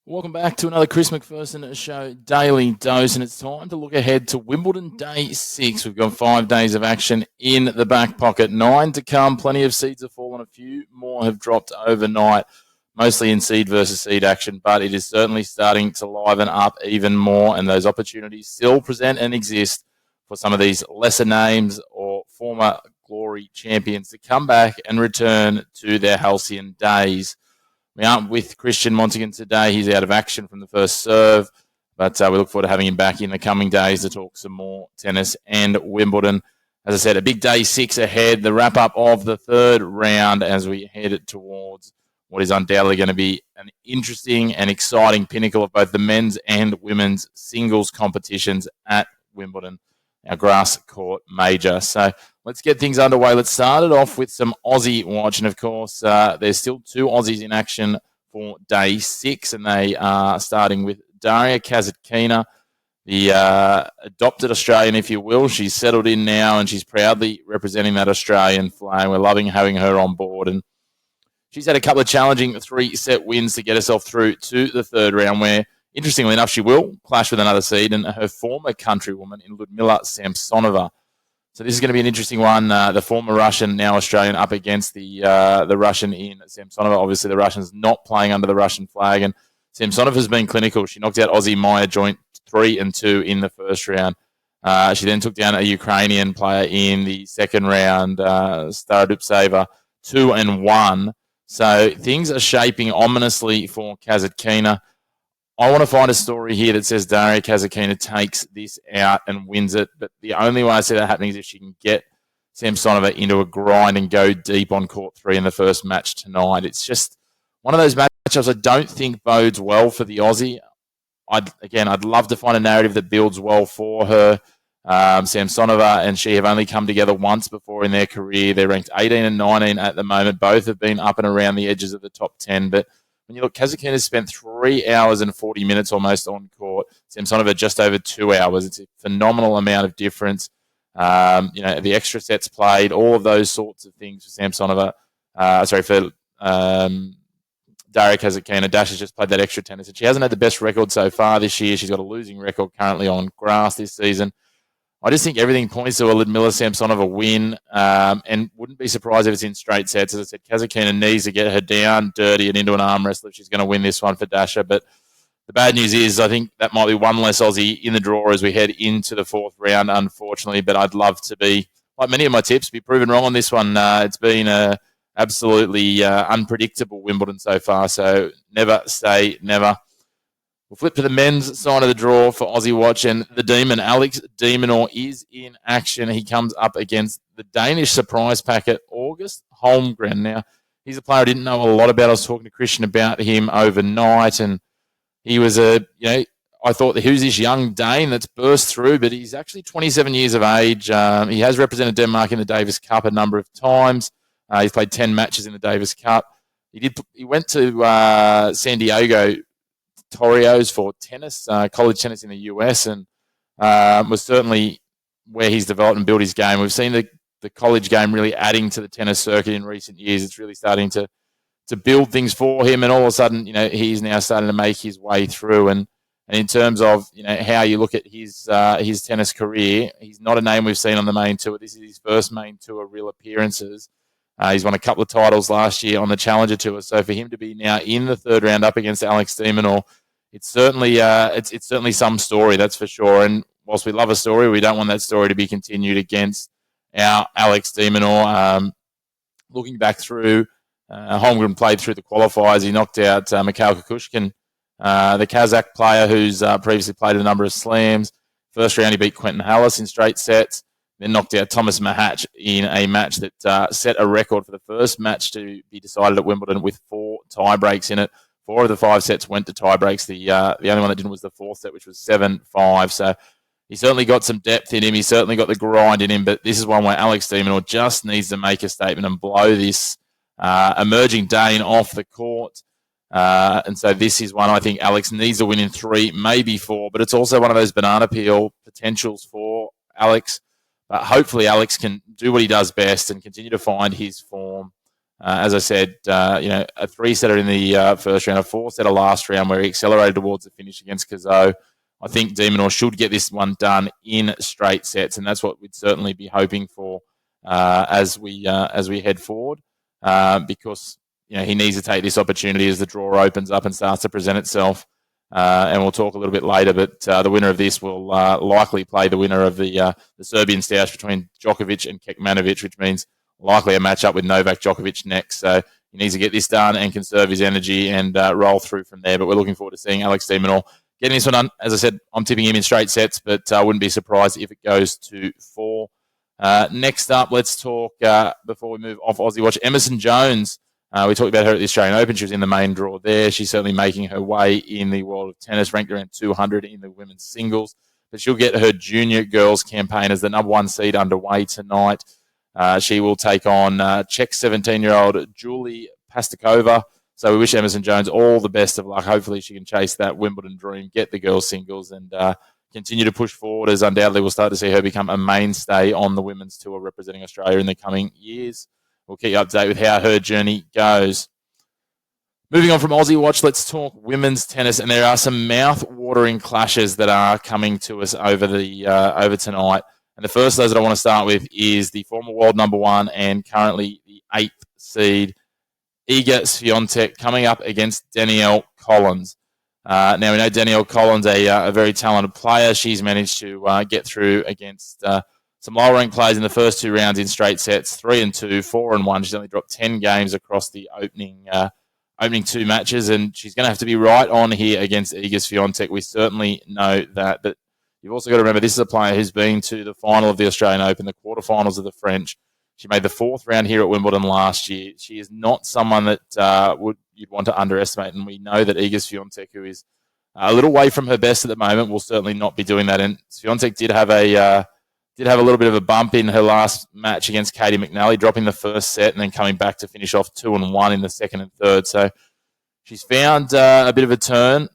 Welcome back to another Chris McPherson Show Daily Dose, and it's time to look ahead to Wimbledon Day 6. We've got 5 days of action in the back pocket, 9 to come. Plenty of seeds have fallen, a few more have dropped overnight, mostly in seed versus seed action, but it is certainly starting to liven up even more, and those opportunities still present and exist for some of these lesser names or former glory champions to come back and return to their halcyon days. We aren't with Christian Montighan today. He's out of action from the first serve, but we look forward to having him back in the coming days to talk some more tennis and Wimbledon. As I said, a big day 6 ahead, the wrap-up of the third round as we head towards what is undoubtedly going to be an interesting and exciting pinnacle of both the men's and women's singles competitions at Wimbledon, our grass court major. So let's get things underway. Let's start it off with some Aussie watch. And, of course, there's still 2 Aussies in action for day 6, and they are starting with Daria Kasatkina, the adopted Australian, if you will. She's settled in now, and she's proudly representing that Australian flag. We're loving having her on board. And she's had a couple of challenging 3-set wins to get herself through to the third round where, interestingly enough, she will clash with another seed and her former countrywoman in Ludmila Samsonova. So this is going to be an interesting one. The former Russian, now Australian, up against the Russian in Samsonova. Obviously, the Russian's not playing under the Russian flag, and Samsonova has been clinical. She knocked out Aussie Maya joint 3-2 in the first round. She then took down a Ukrainian player in the second round, Starodubtseva, 2-1. So things are shaping ominously for Kasatkina. I want to find a story here that says Daria Kasatkina takes this out and wins it, but the only way I see that happening is if she can get Samsonova into a grind and go deep on court 3 in the first match tonight. It's just one of those matchups I don't think bodes well for the Aussie. I'd love to find a narrative that builds well for her. Samsonova and she have only come together once before in their career. They're ranked 18 and 19 at the moment. Both have been up and around the edges of the top 10, but when you look, Kasatkina has spent 3 hours and 40 minutes almost on court. Samsonova just over 2 hours. It's a phenomenal amount of difference. The extra sets played, all of those sorts of things for Samsonova. For Daria Kasatkina. Dash has just played that extra tennis, and she hasn't had the best record so far this year. She's got a losing record currently on grass this season. I just think everything points to a Ludmila Samsonova win, and wouldn't be surprised if it's in straight sets. As I said, Kasatkina needs to get her down dirty and into an arm wrestle if she's going to win this one for Dasha. But the bad news is I think that might be one less Aussie in the draw as we head into the fourth round, unfortunately. But I'd love to be, like many of my tips, be proven wrong on this one. It's been a absolutely unpredictable Wimbledon so far, so never say never. We'll flip to the men's side of the draw for Aussie Watch, and the Demon, Alex de Minaur, is in action. He comes up against the Danish surprise packet, August Holmgren. Now, he's a player I didn't know a lot about. I was talking to Christian about him overnight, and he was I thought that he was this young Dane that's burst through, but he's actually 27 years of age. He has represented Denmark in the Davis Cup a number of times. He's played 10 matches in the Davis Cup. He went to San Diego Torios for tennis, college tennis in the US, and was certainly where he's developed and built his game. We've seen the college game really adding to the tennis circuit in recent years. It's really starting to build things for him, and all of a sudden, he's now starting to make his way through. And in terms of how you look at his tennis career, he's not a name we've seen on the main tour. This is his first main tour real appearances. He's won a couple of titles last year on the Challenger Tour. So for him to be now in the third round up against Alex de Minaur, it's certainly it's certainly some story, that's for sure. And whilst we love a story, we don't want that story to be continued against our Alex de Minaur. Looking back through, Holmgren played through the qualifiers. He knocked out Mikhail Kukushkin, the Kazakh player who's previously played a number of slams. First round, he beat Quentin Hallis in straight sets. Then knocked out Thomas Mahatch in a match that set a record for the first match to be decided at Wimbledon with 4 tie-breaks in it. 4 of the 5 sets went to tie-breaks. The only one that didn't was the 4th set, which was 7-5. So he certainly got some depth in him. He certainly got the grind in him. But this is one where Alex de Minaur just needs to make a statement and blow this emerging Dane off the court. And so this is one I think Alex needs to win in 3, maybe 4. But it's also one of those banana peel potentials for Alex. But hopefully Alex can do what he does best and continue to find his form As I said, a 3-setter in the first round, a 4-setter last round where he accelerated towards the finish against Kazo. I think De Minaur should get this one done in straight sets, and that's what we'd certainly be hoping for as we head forward, because he needs to take this opportunity as the draw opens up and starts to present itself. And we'll talk a little bit later, but the winner of this will likely play the winner of the Serbian stoush between Djokovic and Kekmanovic, which means likely a matchup with Novak Djokovic next. So he needs to get this done and conserve his energy and roll through from there. But we're looking forward to seeing Alex de Minaur getting this one done. As I said, I'm tipping him in straight sets, but I wouldn't be surprised if it goes to 4. Next up, let's talk, before we move off Aussie Watch, Emerson Jones. We talked about her at the Australian Open. She was in the main draw there. She's certainly making her way in the world of tennis, ranked around 200 in the women's singles. But she'll get her junior girls campaign as the number 1 seed underway tonight. She will take on Czech 17-year-old Julie Pastakova. So we wish Emerson Jones all the best of luck. Hopefully she can chase that Wimbledon dream, get the girls' singles, and continue to push forward, as undoubtedly we'll start to see her become a mainstay on the women's tour representing Australia in the coming years. We'll keep you up to date with how her journey goes. Moving on from Aussie Watch, let's talk women's tennis, and there are some mouth-watering clashes that are coming to us over tonight. And the first of those that I want to start with is the former world number 1 and currently the 8th seed, Iga Swiatek, coming up against Danielle Collins. Now, we know Danielle Collins, a very talented player. She's managed to get through against some lower-ranked players in the first 2 rounds in straight sets, 3-2, 4-1. She's only dropped 10 games across the opening 2 matches, and she's going to have to be right on here against Iga Swiatek. We certainly know that. But you've also got to remember, this is a player who's been to the final of the Australian Open, the quarterfinals of the French. She made the 4th round here at Wimbledon last year. She is not someone that you'd want to underestimate, and we know that Iga Swiatek, who is a little way from her best at the moment, will certainly not be doing that. And Swiatek did have a little bit of a bump in her last match against Katie McNally, dropping the first set and then coming back to finish off 2-1 in the second and third. So she's found a bit of a turn.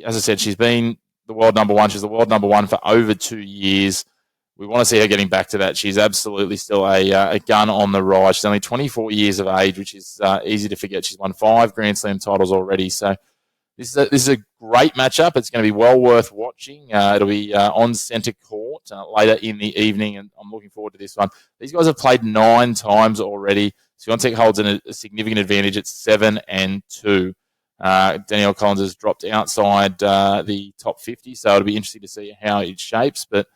As I said, she's been the world number 1. She's the world number 1 for over 2 years. We want to see her getting back to that. She's absolutely still a gun on the rise. She's only 24 years of age, which is easy to forget. She's won 5 Grand Slam titles already. So this is a great matchup. It's going to be well worth watching. It'll be on centre court later in the evening, and I'm looking forward to this one. These guys have played 9 times already. Swiatek holds a significant advantage at 7-2. Danielle Collins has dropped outside the top 50, so it'll be interesting to see how it shapes. But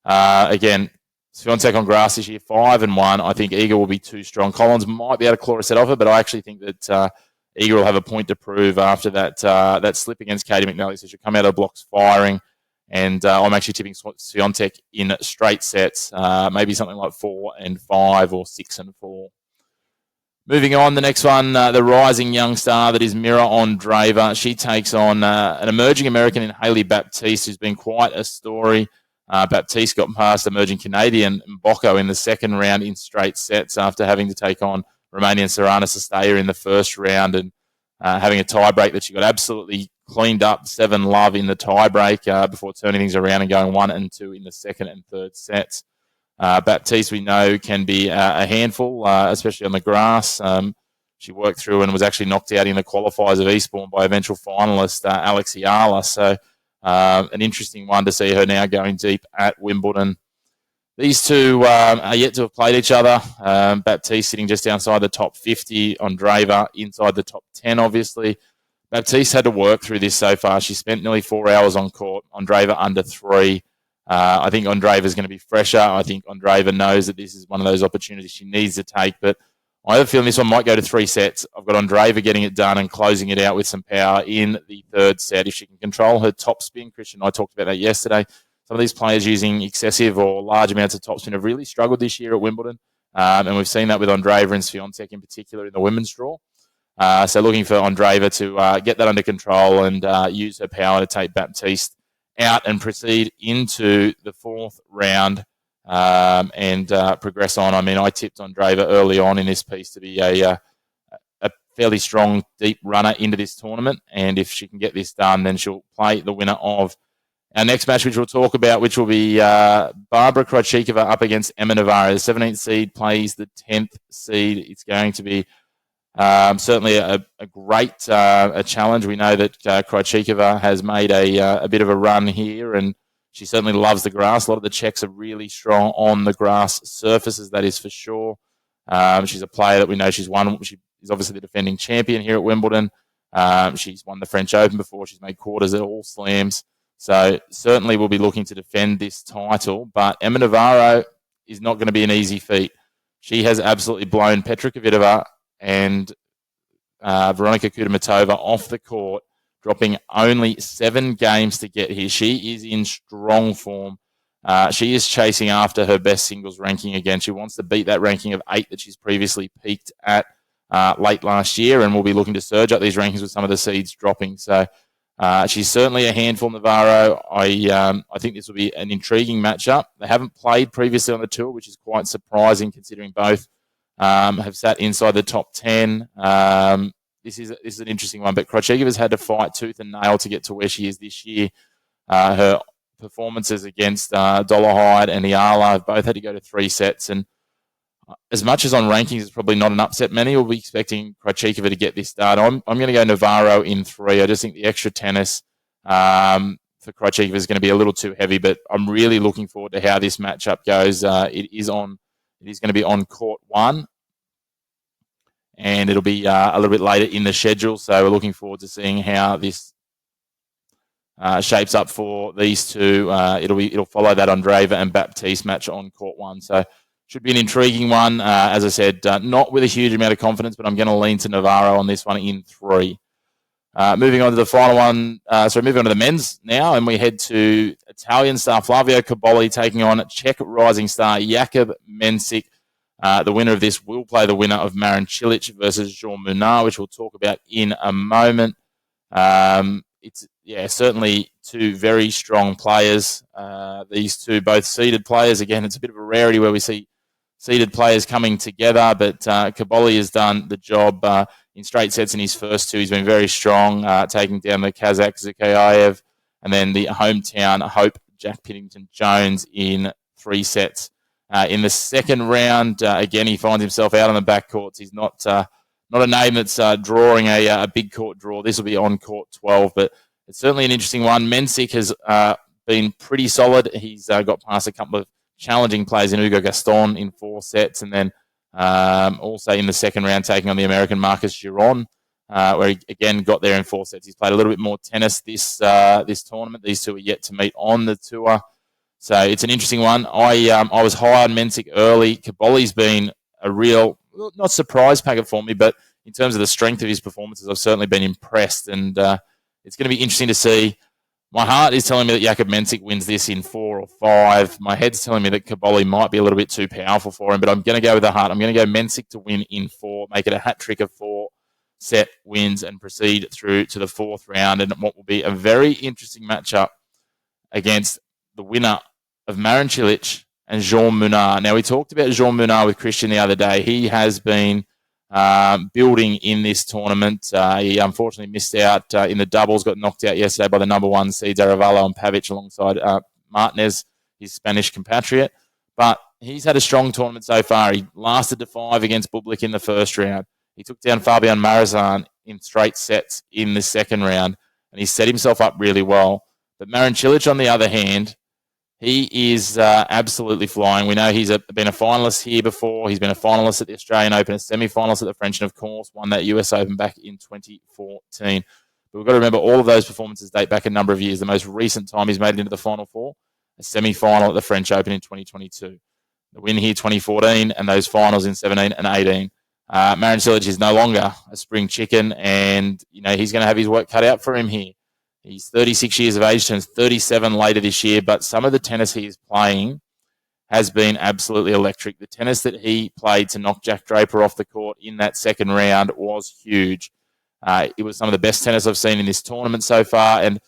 again, Swiatek on grass this year, 5-1. I think Iga will be too strong. Collins might be able to claw a set off her, but I actually think that Iga will have a point to prove after that slip against Katie McNally. So she'll come out of the blocks firing, and I'm actually tipping Swiatek in straight sets, maybe something like 4-5 or 6-4. Moving on, the next one, the rising young star that is Mira Andreeva. She takes on an emerging American in Hailey Baptiste, who's been quite a story. Baptiste got past emerging Canadian Mboko in the second round in straight sets after having to take on Romanian Sorana Sestaya in the first round and having a tie-break that she got absolutely cleaned up, 7-love in the tie-break before turning things around and going 1-2 in the second and third sets. Baptiste, we know, can be a handful, especially on the grass. She worked through and was actually knocked out in the qualifiers of Eastbourne by eventual finalist Alex Ayala. So an interesting one to see her now going deep at Wimbledon. These two are yet to have played each other. Baptiste sitting just outside the top 50, Andreeva inside the top 10, obviously. Baptiste had to work through this so far. She spent nearly 4 hours on court. Andreeva under 3. I think Andreeva is going to be fresher. I think Andreeva knows that this is one of those opportunities she needs to take, but I have a feeling this one might go to 3 sets. I've got Andreeva getting it done and closing it out with some power in the third set. If she can control her top spin, Christian and I talked about that yesterday. Some of these players using excessive or large amounts of topspin have really struggled this year at Wimbledon, and we've seen that with Andreeva and Swiatek in particular in the women's draw. So looking for Andreeva to get that under control and use her power to take Baptiste out and proceed into the fourth round and progress on. I mean, I tipped Andreeva early on in this piece to be a fairly strong, deep runner into this tournament, and if she can get this done, then she'll play the winner of our next match, which we'll talk about, which will be Barbara Krejcikova up against Emma Navarro. The 17th seed plays the 10th seed. It's going to be Certainly a great a challenge. We know that Krejcikova has made a bit of a run here, and she certainly loves the grass. A lot of the Czechs are really strong on the grass surfaces, that is for sure. She's a player that we know she's won. She is obviously the defending champion here at Wimbledon. She's won the French Open before. She's made quarters at all slams. So certainly we'll be looking to defend this title. But Emma Navarro is not going to be an easy feat. She has absolutely blown Petra Kvitova and Veronika Kudermetova off the court, dropping only 7 games to get here. She is in strong form. She is chasing after her best singles ranking again. She wants to beat that ranking of 8 that she's previously peaked at late last year, and will be looking to surge up these rankings with some of the seeds dropping. So she's certainly a handful, Navarro. I think this will be an intriguing matchup. They haven't played previously on the tour, which is quite surprising considering both have sat inside the top 10. This is an interesting one, but Krejcikova's had to fight tooth and nail to get to where she is this year. Her performances against Dollarhide and Iala have both had to go to 3 sets, and as much as on rankings it's probably not an upset, many will be expecting Krejcikova to get this done. I'm going to go Navarro in 3. I just think the extra tennis for Krejcikova is going to be a little too heavy, but I'm really looking forward to how this matchup goes. It is going to be on court 1, and it'll be a little bit later in the schedule. So we're looking forward to seeing how this shapes up for these two. It'll follow that Andreeva and Baptiste match on court 1. So should be an intriguing one. As I said, not with a huge amount of confidence, but I'm going to lean to Navarro on this one in 3. Moving on to the final one. Moving on to the men's now, and we head to Italian star Flavio Cobolli taking on Czech rising star Jakub Mensik. The winner of this will play the winner of Marin Cilic versus Jean Mounard, which we'll talk about in a moment. It's certainly 2 very strong players. These 2 both seeded players. Again, it's a bit of a rarity where we see seeded players coming together, but Cobolli has done the job in straight sets in his first 2. He's been very strong, taking down the Kazakh Zukayev and then the hometown hope Jack Piddington-Jones in 3 sets. In the second round, again, he finds himself out on the backcourts. He's not a name that's drawing a big court draw. This will be on court 12, but it's certainly an interesting one. Mensik has been pretty solid. He's got past a couple of challenging players in Hugo Gaston in 4 sets, and then also in the second round taking on the American Marcus Giron, where he again got there in 4 sets. He's played a little bit more tennis this tournament. These 2 are yet to meet on the tour. So it's an interesting one. I was high on Mensik early. Cobolli's been a real, not surprise packet for me, but in terms of the strength of his performances, I've certainly been impressed. And it's going to be interesting to see. My heart is telling me that Jakub Mensik wins this in 4 or 5. My head's telling me that Cobolli might be a little bit too powerful for him, but I'm going to go with the heart. I'm going to go Mensik to win in 4, make it a hat trick of 4 set wins, and proceed through to the 4th round. And what will be a very interesting matchup against the winner of Marin Cilic and Jean Mounard. Now, we talked about Jean Mounard with Christian the other day. He has been building in this tournament. He unfortunately missed out in the doubles, got knocked out yesterday by the number 1 seeds, Arevalo and Pavic, alongside Martinez, his Spanish compatriot. But he's had a strong tournament so far. He lasted to 5 against Bublik in the first round. He took down Fabian Marizan in straight sets in the second round, and he set himself up really well. But Marin Cilic, on the other hand, he is absolutely flying. We know he's been a finalist here before. He's been a finalist at the Australian Open, a semi-finalist at the French, and of course won that US Open back in 2014. But we've got to remember all of those performances date back a number of years. The most recent time he's made it into the Final 4, a semi-final at the French Open in 2022. The win here 2014 and those finals in 17 and 18. Marin Cilic is no longer a spring chicken, and he's going to have his work cut out for him here. He's 36 years of age, turns 37 later this year, but some of the tennis he is playing has been absolutely electric. The tennis that he played to knock Jack Draper off the court in that second round was huge. It was some of the best tennis I've seen in this tournament so far, and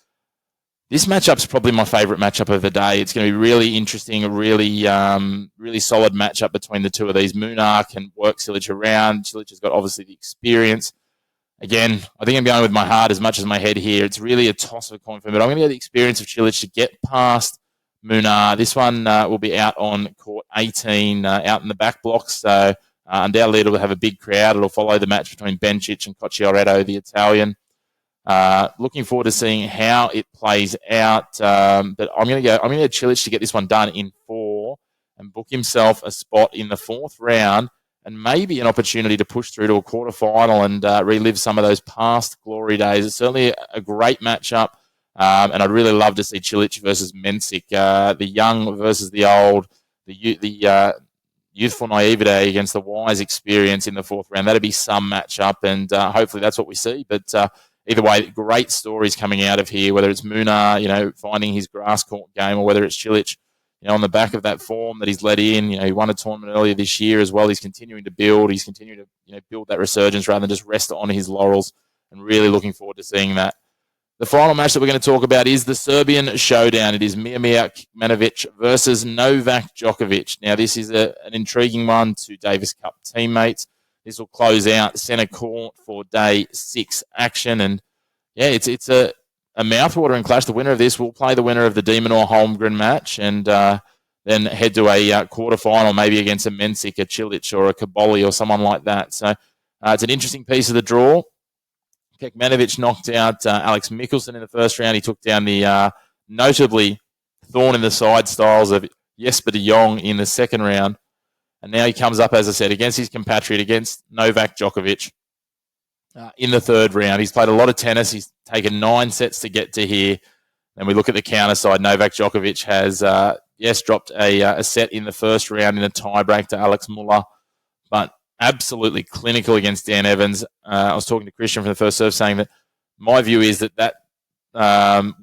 this matchup's probably my favourite matchup of the day. It's going to be really interesting, a really solid matchup between the 2 of these. Mounard can work Cilic around. Cilic has got obviously the experience. Again, I think I'm going with my heart as much as my head here. It's really a toss of a coin for me, but I'm going to go the experience of Cilic to get past Mounard. This one will be out on court 18, out in the back blocks. So Undoubtedly, it'll have a big crowd. It'll follow the match between Bencic and Cocciaretto, the Italian. Looking forward to seeing how it plays out. But I'm going to go Cilic to get this one done in 4 and book himself a spot in the 4th round and maybe an opportunity to push through to a quarterfinal and relive some of those past glory days. It's certainly a great matchup. And I'd really love to see Cilic versus Mensik, the young versus the old, the youthful naivete against the wise experience in the 4th round. That'd be some matchup, and hopefully that's what we see. But either way, great stories coming out of here, whether it's Munar, finding his grass court game, or whether it's Cilic, on the back of that form that he's led in. He won a tournament earlier this year as well. He's continuing to build. He's continuing to build that resurgence rather than just rest on his laurels, and really looking forward to seeing that. The final match that we're going to talk about is the Serbian showdown. It is Miomir Kekmanovic versus Novak Djokovic. Now, this is an intriguing one to Davis Cup teammates. This will close out centre court for day 6 action. And, yeah, it's a mouthwatering clash. The winner of this will play the winner of the De Minaur Holmgren match and then head to a quarterfinal, maybe against a Mensik, a Cilic, or a Kaboli or someone like that. So it's an interesting piece of the draw. Kekmanovic knocked out Alex Michelsen in the first round. He took down the notably thorn in the side styles of Jesper de Jong in the second round. And now he comes up, as I said, against his compatriot, against Novak Djokovic in the third round. He's played a lot of tennis. He's taken 9 sets to get to here. Then we look at the counter side. Novak Djokovic has, dropped a set in the first round in a tiebreak to Alex Muller, but absolutely clinical against Dan Evans. I was talking to Christian from the first serve saying that my view is that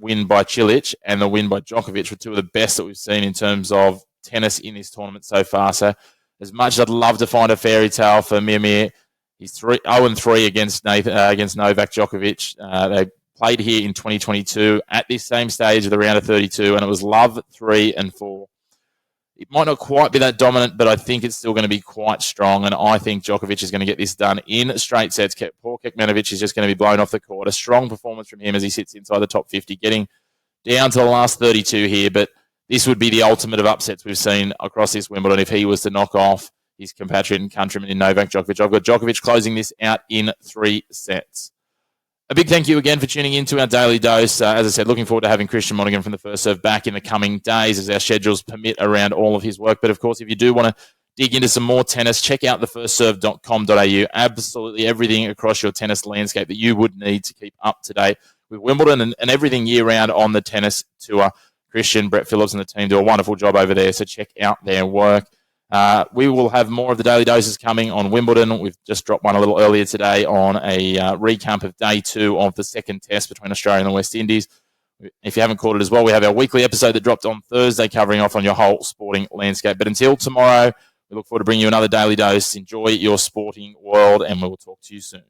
win by Cilic and the win by Djokovic were 2 of the best that we've seen in terms of tennis in this tournament so far. So as much as I'd love to find a fairy tale for Miomir, he's 0-3 against Novak Djokovic. They played here in 2022 at this same stage of the round of 32, and it was love 3 and 4. It might not quite be that dominant, but I think it's still going to be quite strong, and I think Djokovic is going to get this done in straight sets. Poor Kekmanovic is just going to be blown off the court. A strong performance from him as he sits inside the top 50, getting down to the last 32 here, but this would be the ultimate of upsets we've seen across this Wimbledon if he was to knock off his compatriot and countryman in Novak Djokovic. I've got Djokovic closing this out in 3 sets. A big thank you again for tuning in to our Daily Dose. As I said, looking forward to having Christian Monaghan from the First Serve back in the coming days as our schedules permit around all of his work. But, of course, if you do want to dig into some more tennis, check out thefirstserve.com.au. Absolutely everything across your tennis landscape that you would need to keep up to date with Wimbledon and everything year-round on the tennis tour. Christian, Brett Phillips and the team do a wonderful job over there, so check out their work. We will have more of the Daily Doses coming on Wimbledon. We've just dropped one a little earlier today on a recap of day 2 of the second test between Australia and the West Indies. If you haven't caught it as well, we have our weekly episode that dropped on Thursday covering off on your whole sporting landscape. But until tomorrow, we look forward to bringing you another Daily Dose. Enjoy your sporting world, and we will talk to you soon.